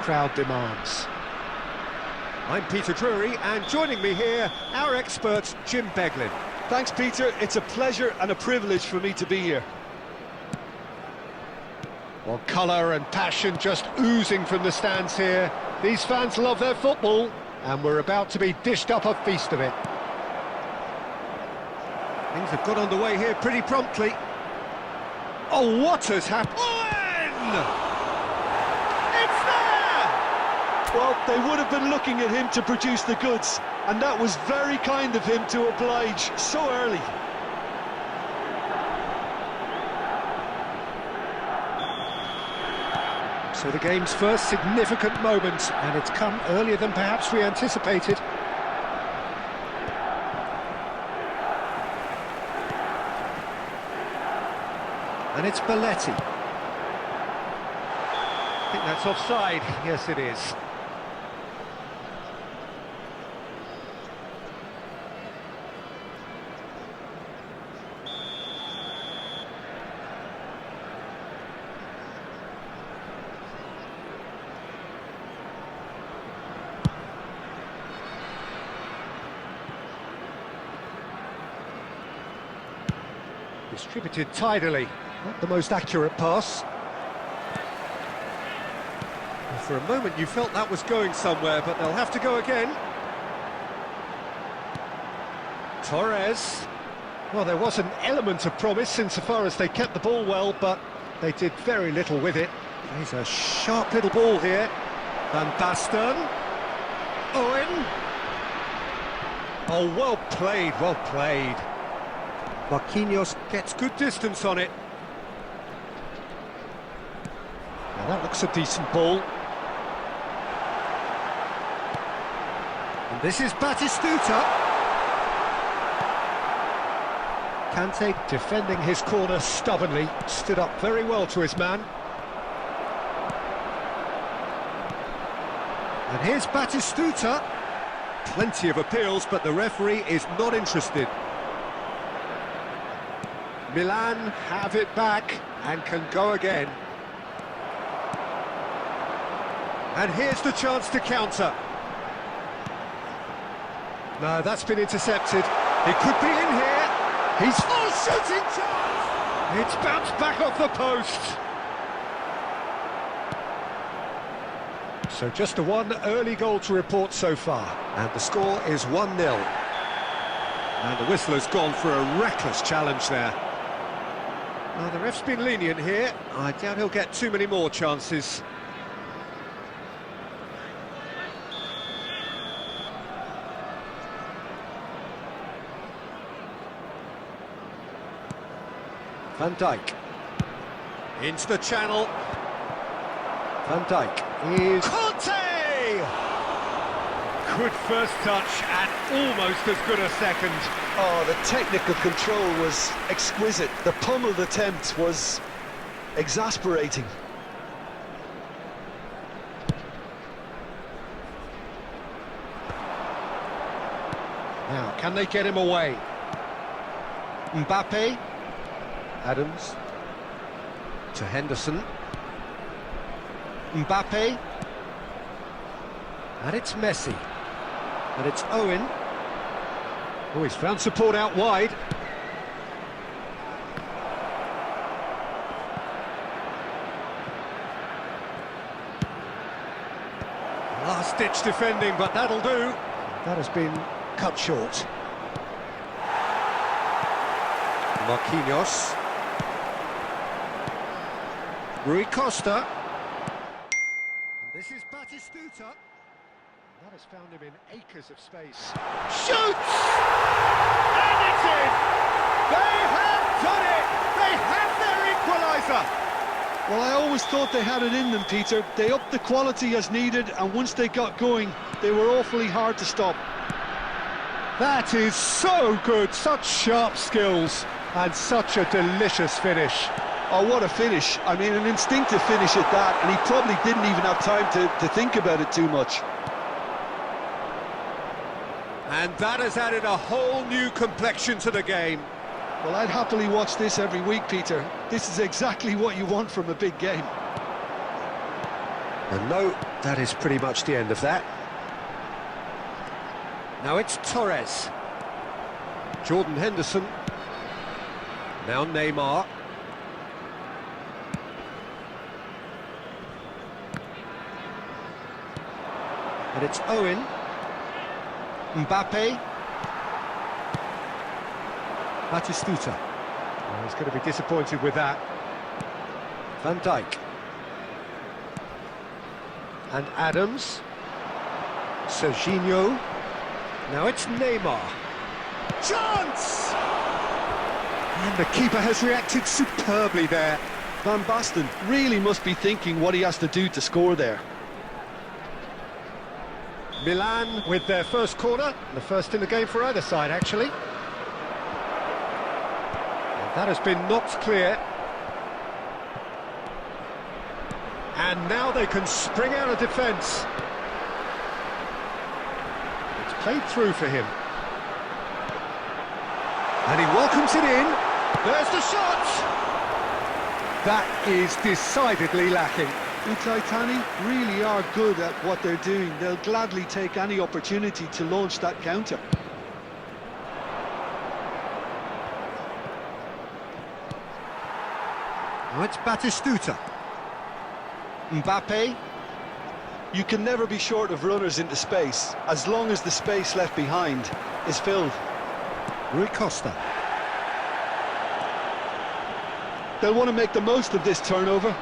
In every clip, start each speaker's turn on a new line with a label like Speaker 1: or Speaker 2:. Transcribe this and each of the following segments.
Speaker 1: crowd demands. I'm Peter Drury, and joining me here, our expert, Jim Beglin.
Speaker 2: Thanks, Peter. It's a pleasure and a privilege for me to be here.
Speaker 1: Well, colour and passion just oozing from the stands here. These fans love their football, and we're about to be dished up a feast of it. Things have got underway here pretty promptly. Oh, what has happened? It's there!
Speaker 2: Well, they would have been looking at him to produce the goods, and that was very kind of him to oblige so early.
Speaker 1: So the game's first significant moment, and it's come earlier than perhaps we anticipated. And it's Belletti. I think that's offside. Yes, it is. Distributed tidily. Not the most accurate pass. Well, for a moment you felt that was going somewhere, but they'll have to go again. Torres. Well, there was an element of promise insofar as they kept the ball well, but they did very little with it. There's a sharp little ball here. Van Basten. Owen. Oh, well played, well played. Marquinhos gets good distance on it. Now that looks a decent ball. And this is Batistuta. Kante defending his corner stubbornly, stood up very well to his man. And here's Batistuta. Plenty of appeals, but the referee is not interested. Milan have it back and can go again. And here's the chance to counter. No, that's been intercepted. It could be in here. He's shooting chance! It's bounced back off the post. So just the one early goal to report so far. And the score is 1-0. And the whistle has gone for a reckless challenge there. Well, the ref's been lenient here. I doubt he'll get too many more chances. Van Dijk. Into the channel. Van Dijk is... Conte! Good first touch and almost as good a second.
Speaker 2: Oh, the technical control was exquisite. The pummeled attempt was exasperating.
Speaker 1: Now, can they get him away? Mbappe. Adams. To Henderson. Mbappe. And it's Messi. And it's Owen. Oh, he's found support out wide. Last-ditch defending, but that'll do. That has been cut short. Marquinhos. Rui Costa. And this is Batistuta. That has found him in acres of space. Shoots! And it's in! They have done it! They have their equaliser!
Speaker 2: Well, I always thought they had it in them, Peter. They upped the quality as needed, and once they got going, they were awfully hard to stop.
Speaker 1: That is so good, such sharp skills, and such a delicious finish.
Speaker 2: Oh, what a finish. I mean, an instinctive finish at that, and he probably didn't even have time to think about it too much.
Speaker 1: And that has added a whole new complexion to the game.
Speaker 2: Well, I'd happily watch this every week, Peter. This is exactly what you want from a big game.
Speaker 1: And no That is pretty much the end of that. Now it's Torres. Jordan Henderson. Now Neymar. And it's Owen. Mbappe. Batistuta. Oh, he's going to be disappointed with that. Van Dijk. And Adams. Serginho. Now it's Neymar. Chance! And the keeper has reacted superbly there.
Speaker 2: Van Basten really must be thinking what he has to do to score there.
Speaker 1: Milan with their first corner, the first in the game for either side, actually. And that has been knocked clear. And now they can spring out of defence. It's played through for him. And he welcomes it in. There's the shot! That is decidedly lacking.
Speaker 2: The Titani really are good at what they're doing. They'll gladly take any opportunity to launch that counter.
Speaker 1: Now it's Batistuta. Mbappe.
Speaker 2: You can never be short of runners into space, as long as the space left behind is filled.
Speaker 1: Rui Costa.
Speaker 2: They'll want to make the most of this turnover.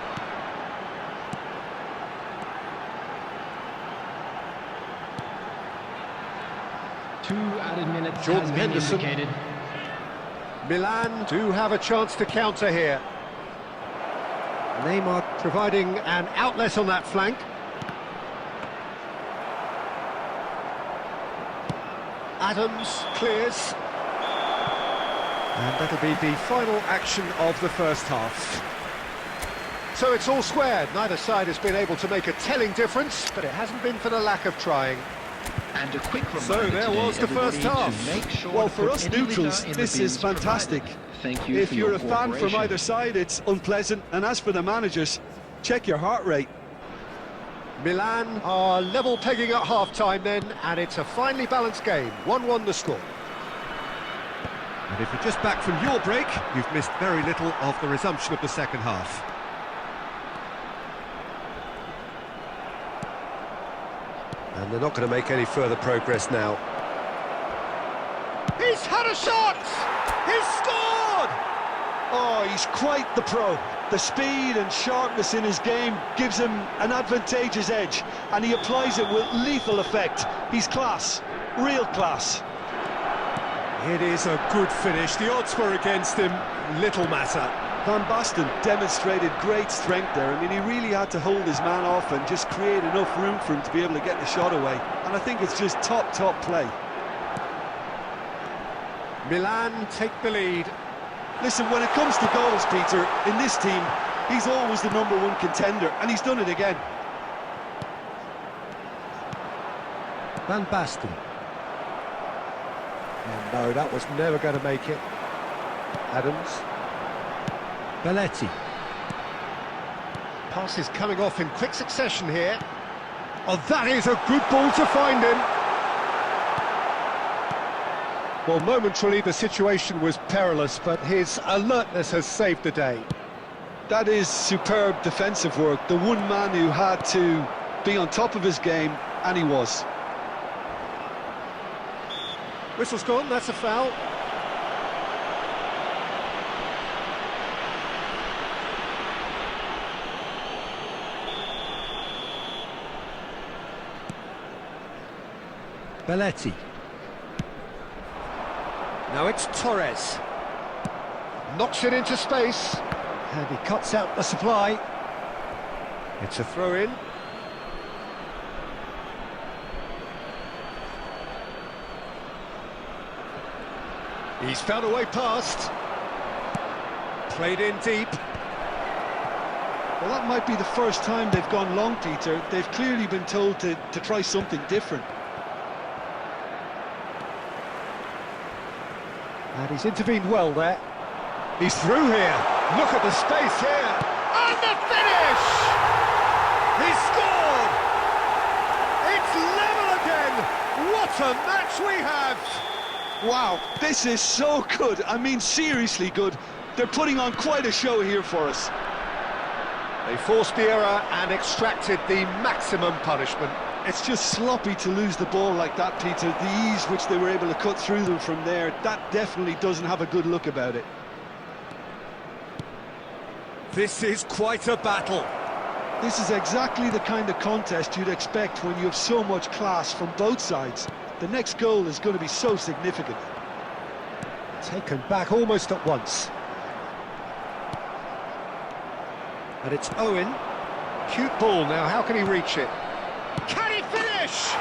Speaker 3: Two added minutes
Speaker 1: Jordan
Speaker 3: has been
Speaker 1: Henderson.
Speaker 3: indicated.
Speaker 1: Milan do have a chance to counter here. Neymar providing an outlet on that flank. Adams clears. And that'll be the final action of the first half. So it's all squared. Neither side has been able to make a telling difference, but it hasn't been for the lack of trying.
Speaker 3: And a quick reminder
Speaker 1: So there was the first half.
Speaker 2: Well, for us neutrals, this is fantastic.
Speaker 3: Thank you.
Speaker 2: If you're a fan from either side, it's unpleasant. And as for the managers, check your heart rate.
Speaker 1: Milan are level pegging at half-time then, and it's a finely balanced game. 1-1 the score. And if you're just back from your break, you've missed very little of the resumption of the second half. And they're not going to make any further progress now. He's had a shot! He's scored!
Speaker 2: Oh, he's quite the pro. The speed and sharpness in his game gives him an advantageous edge, and he applies it with lethal effect. He's class, real class.
Speaker 1: It is a good finish. The odds were against him. Little matter.
Speaker 2: Van Basten demonstrated great strength there. I mean, he really had to hold his man off and just create enough room for him to be able to get the shot away. And I think it's just top play.
Speaker 1: Milan take the lead.
Speaker 2: Listen, when it comes to goals, Peter, in this team, he's always the #1 contender, and he's done it again.
Speaker 1: Van Basten. Oh, no, that was never going to make it. Adams. Belletti. Passes coming off in quick succession here. Oh, that is a good ball to find him. Well, momentarily the situation was perilous, but his alertness has saved the day.
Speaker 2: That is superb defensive work. The one man who had to be on top of his game, and he was.
Speaker 1: Whistle's gone, that's a foul. Belletti. Now it's Torres. Knocks it into space. And he cuts out the supply. It's a throw-in. He's found a way past. Played in deep.
Speaker 2: Well, that might be the first time they've gone long, Peter. They've clearly been told to try something different.
Speaker 1: And he's intervened well there. He's through here. Look at the space here. And the finish! He scored! What a match we have!
Speaker 2: Wow, this is so good. I mean, seriously good. They're putting on quite a show here for us.
Speaker 1: They forced the error and extracted the maximum punishment.
Speaker 2: It's just sloppy to lose the ball like that, Peter. The ease which they were able to cut through them from there, that definitely doesn't have a good look about it.
Speaker 1: This is quite a battle.
Speaker 2: This is exactly the kind of contest you'd expect when you have so much class from both sides. The next goal is going to be so significant.
Speaker 1: Taken back almost at once. And it's Owen. Cute ball now, how can he reach it? Can he finish?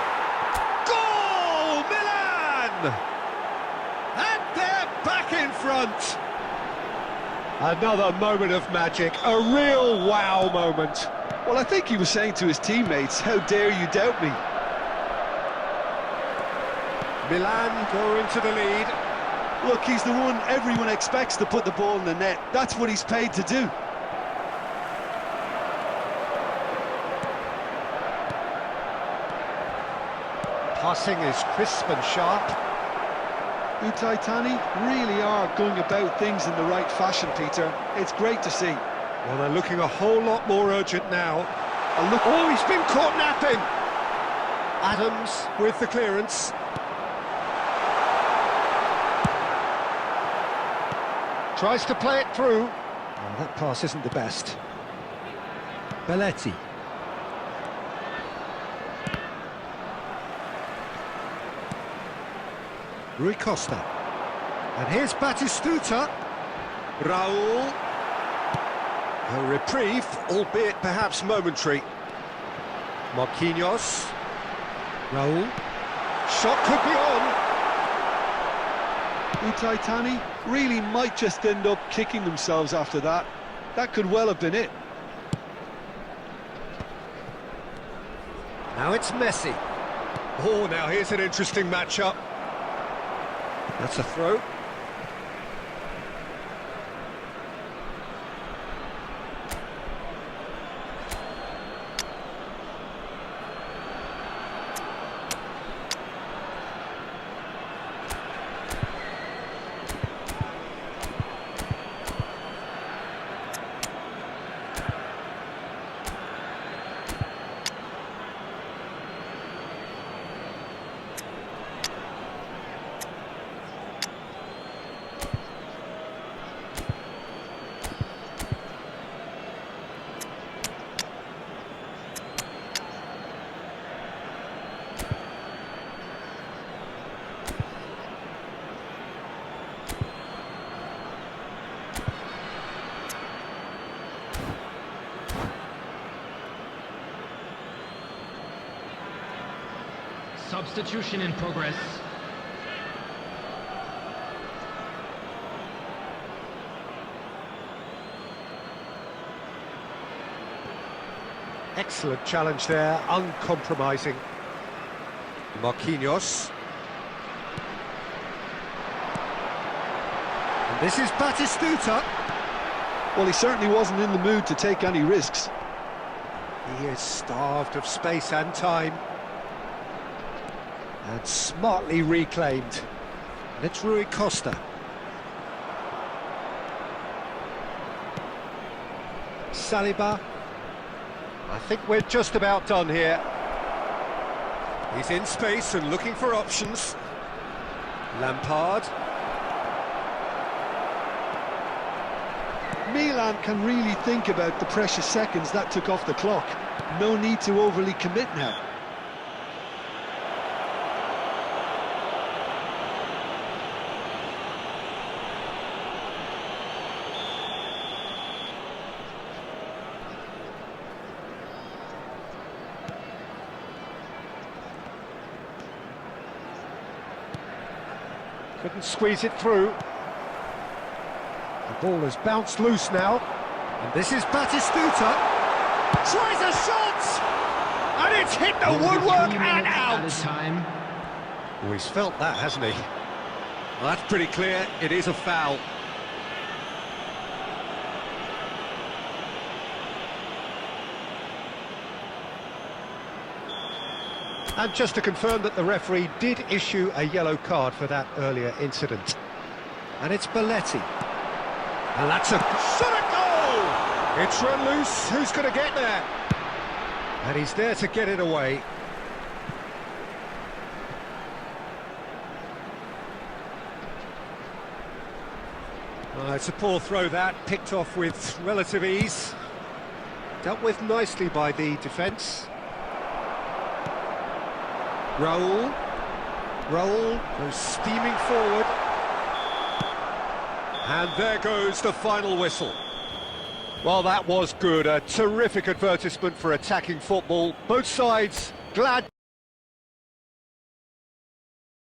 Speaker 1: Goal, Milan! And they're back in front. Another moment of magic, a real wow moment.
Speaker 2: Well, I think he was saying to his teammates, how dare you doubt me?
Speaker 1: Milan go into the lead.
Speaker 2: Look, he's the one everyone expects to put the ball in the net. That's what he's paid to do.
Speaker 1: Passing is crisp and sharp.
Speaker 2: Utaitani really are going about things in the right fashion, Peter. It's great to see.
Speaker 1: Well, they're looking a whole lot more urgent now. Oh, he's been caught napping! Adams with the clearance. Tries to play it through. Oh, that pass isn't the best. Belletti. Rui Costa. And here's Batistuta. Raul. A reprieve, albeit perhaps momentary. Marquinhos. Raul. Shot could be on.
Speaker 2: Utaitani really might just end up kicking themselves after that. That could well have been it.
Speaker 1: Now it's Messi. Oh, now here's an interesting matchup. That's a throw.
Speaker 3: Substitution in progress.
Speaker 1: Excellent challenge there, uncompromising. Marquinhos. And this is Batistuta.
Speaker 2: Well, he certainly wasn't in the mood to take any risks.
Speaker 1: He is starved of space and time. And smartly reclaimed. And it's Rui Costa. Saliba. I think we're just about done here. He's in space and looking for options. Lampard.
Speaker 2: Milan can really think about the precious seconds that took off the clock. No need to overly commit now.
Speaker 1: Couldn't squeeze it through. The ball has bounced loose now. And this is Batistuta. Tries a shot! And it's hit the woodwork and out! Oh, he's felt that, hasn't he? Well, that's pretty clear. It is a foul. And just to confirm that the referee did issue a yellow card for that earlier incident. And it's Belletti. And that's a shot at goal! It's run loose, who's going to get there? And he's there to get it away. It's a poor throw that, picked off with relative ease. Dealt with nicely by the defence. Raul goes steaming forward. And there goes the final whistle. Well, that was good, a terrific advertisement for attacking football. Both sides glad